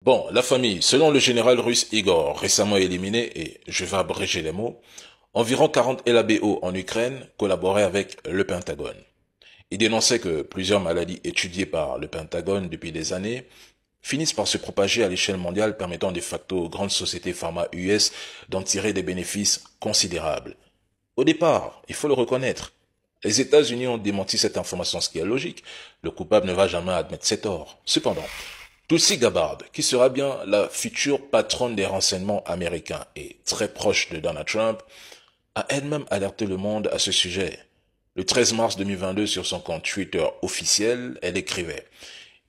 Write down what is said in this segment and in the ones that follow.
Bon, la famille, selon le général russe Igor, récemment éliminé, et je vais abréger les mots, environ 40 LABO en Ukraine collaboraient avec le Pentagone. Il dénonçait que plusieurs maladies étudiées par le Pentagone depuis des années finissent par se propager à l'échelle mondiale, permettant de facto aux grandes sociétés pharma US d'en tirer des bénéfices considérables. Au départ, il faut le reconnaître, les États-Unis ont démenti cette information, ce qui est logique. Le coupable ne va jamais admettre ses torts. Cependant, Tulsi Gabbard, qui sera bien la future patronne des renseignements américains et très proche de Donald Trump, a elle-même alerté le monde à ce sujet. Le 13 mars 2022, sur son compte Twitter officiel, elle écrivait: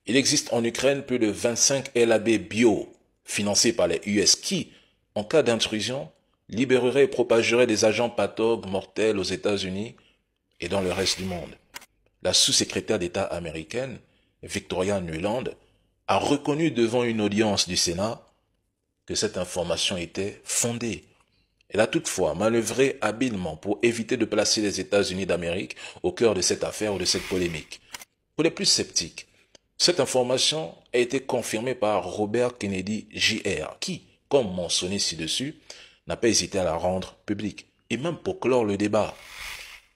il existe en Ukraine plus de 25 LAB bio financés par les US qui, en cas d'intrusion, libéreraient et propageraient des agents pathognes mortels aux États-Unis et dans le reste du monde. La sous-secrétaire d'État américaine, Victoria Nuland, a reconnu devant une audience du Sénat que cette information était fondée. Elle a toutefois manœuvré habilement pour éviter de placer les États-Unis d'Amérique au cœur de cette affaire ou de cette polémique. Pour les plus sceptiques, cette information a été confirmée par Robert Kennedy Jr., qui, comme mentionné ci-dessus, n'a pas hésité à la rendre publique, et même pour clore le débat.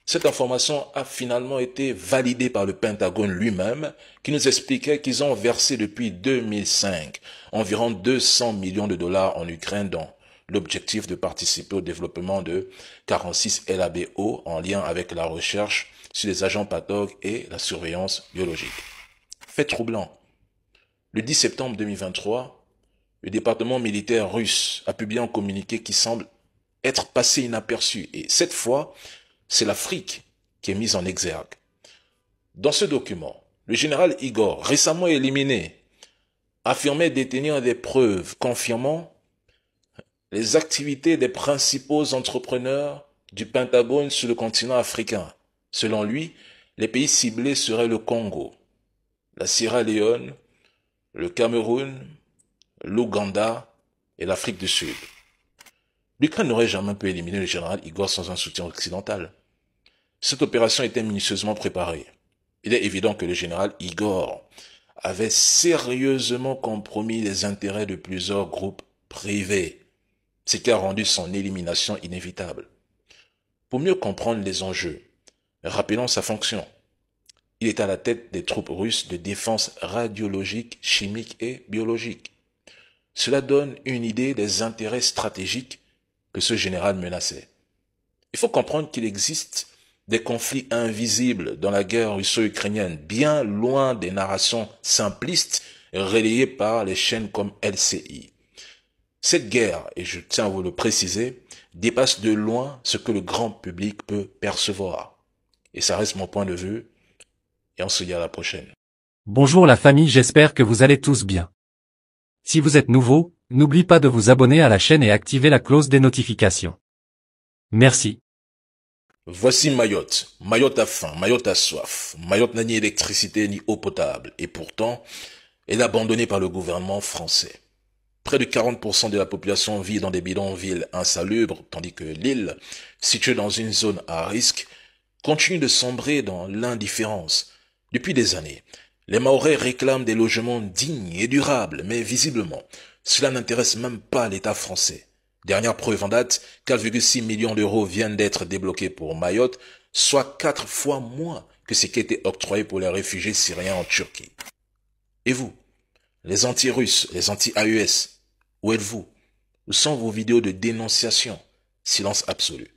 Cette information a finalement été validée par le Pentagone lui-même, qui nous expliquait qu'ils ont versé depuis 2005 environ 200 millions de dollars en Ukraine dans l'objectif de participer au développement de 46 LABO en lien avec la recherche sur les agents pathognes et la surveillance biologique. Fait troublant. Le 10 septembre 2023, le département militaire russe a publié un communiqué qui semble être passé inaperçu. Et cette fois, c'est l'Afrique qui est mise en exergue. Dans ce document, le général Igor, récemment éliminé, affirmait détenir des preuves confirmant les activités des principaux entrepreneurs du Pentagone sur le continent africain. Selon lui, les pays ciblés seraient le Congo, la Sierra Leone, le Cameroun, l'Ouganda et l'Afrique du Sud. L'Ukraine n'aurait jamais pu éliminer le général Igor sans un soutien occidental. Cette opération était minutieusement préparée. Il est évident que le général Igor avait sérieusement compromis les intérêts de plusieurs groupes privés, ce qui a rendu son élimination inévitable. Pour mieux comprendre les enjeux, rappelons sa fonction. Il est à la tête des troupes russes de défense radiologique, chimique et biologique. Cela donne une idée des intérêts stratégiques que ce général menaçait. Il faut comprendre qu'il existe des conflits invisibles dans la guerre russo-ukrainienne, bien loin des narrations simplistes relayées par les chaînes comme LCI. Cette guerre, et je tiens à vous le préciser, dépasse de loin ce que le grand public peut percevoir. Et ça reste mon point de vue, et on se dit à la prochaine. Bonjour la famille, j'espère que vous allez tous bien. Si vous êtes nouveau, n'oubliez pas de vous abonner à la chaîne et activer la cloche des notifications. Merci. Voici Mayotte. Mayotte a faim, Mayotte a soif. Mayotte n'a ni électricité ni eau potable. Et pourtant, elle est abandonnée par le gouvernement français. Près de 40% de la population vit dans des bidonvilles insalubres, tandis que l'île, située dans une zone à risque, continue de sombrer dans l'indifférence. Depuis des années, les Mahorais réclament des logements dignes et durables, mais visiblement, cela n'intéresse même pas l'État français. Dernière preuve en date, 4,6 millions d'euros viennent d'être débloqués pour Mayotte, soit 4 fois moins que ce qui était octroyé pour les réfugiés syriens en Turquie. Et vous, les anti-russes, les anti-AES, où êtes-vous? Où sont vos vidéos de dénonciation? Silence absolu.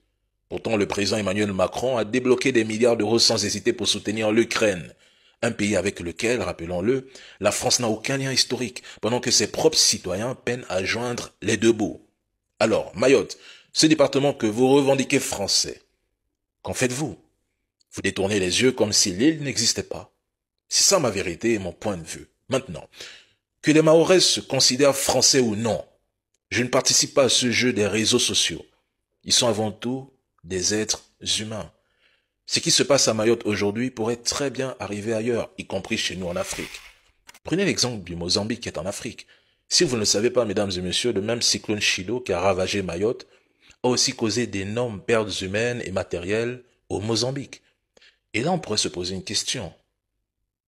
Pourtant, le président Emmanuel Macron a débloqué des milliards d'euros sans hésiter pour soutenir l'Ukraine, un pays avec lequel, rappelons-le, la France n'a aucun lien historique, pendant que ses propres citoyens peinent à joindre les deux bouts. Alors, Mayotte, ce département que vous revendiquez français, qu'en faites-vous? Vous détournez les yeux comme si l'île n'existait pas. C'est ça ma vérité et mon point de vue. Maintenant, que les Mahorais se considèrent français ou non, je ne participe pas à ce jeu des réseaux sociaux. Ils sont avant tout des êtres humains. Ce qui se passe à Mayotte aujourd'hui pourrait très bien arriver ailleurs, y compris chez nous en Afrique. Prenez l'exemple du Mozambique qui est en Afrique. Si vous ne le savez pas, mesdames et messieurs, le même cyclone Chido qui a ravagé Mayotte a aussi causé d'énormes pertes humaines et matérielles au Mozambique. Et là, on pourrait se poser une question.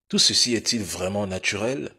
Tout ceci est-il vraiment naturel?